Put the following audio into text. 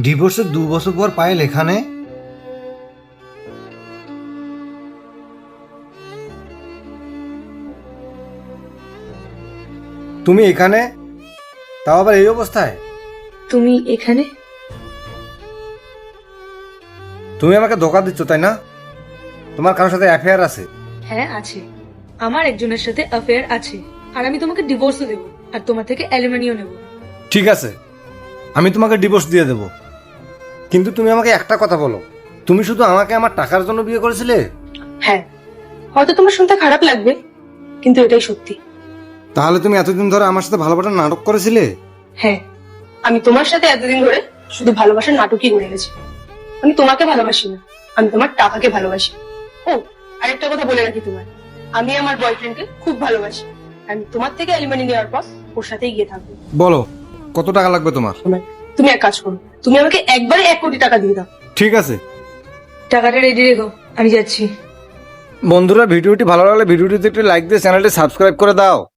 ডিভোর্সের 2 বছর পর পায়েল এখানে? তুমি এখানে, তাও আবার এই অবস্থায়? তুমি এখানে? তুমি আমাকে ধোকা দিচ্ছ তাই না? তোমার কারোর সাথে অ্যাফেয়ার আছে? হ্যাঁ আছে, আমার একজনের সাথে অ্যাফেয়ার আছে, আর আমি তোমাকে ডিভোর্সও দেবো, আর তোমার থেকে অ্যালিমনিও নেব। ঠিক আছে, আমি তোমাকে ডিভোর্স দিয়ে দেব, কিন্তু তুমি আমাকে একটা কথা বলো, তুমি শুধু আমাকে আমার টাকার জন্য বিয়ে করেছিলে? হ্যাঁ, হয়তো তোমার শুনতে খারাপ লাগবে, কিন্তু এটাই সত্যি। তাহলে তুমি এতদিন ধরে আমার সাথে ভালোবাসার নাটক করেছিলে? হ্যাঁ, আমি তোমার সাথে এতদিন ধরে শুধু ভালোবাসার নাটকই করে গেছি। আমি তোমাকে ভালোবাসি না, আমি তোমার টাকাকে ভালোবাসি। ও, আরেকটা কথা বলে রাখি তোমার, আমি আমার বয়ফ্রেন্ডকে খুব ভালোবাসি। আমি তোমার থেকে অ্যালিমনি নেওয়ার পর ওর সাথেই গিয়ে থাকবো। বলো কত টাকা লাগবে তোমার? তুমি এক কাজ করো, তুমি আমাকে একবারে 1 কোটি টাকা দিয়ে দাও। ঠিক আছে। টাকাটা রেডি রেখো, আমি যাচ্ছি। বন্ধুরা, ভিডিওটি ভালো লাগলে ভিডিওটিতে একটি লাইক দিয়ে চ্যানেলটি সাবস্ক্রাইব করে দাও।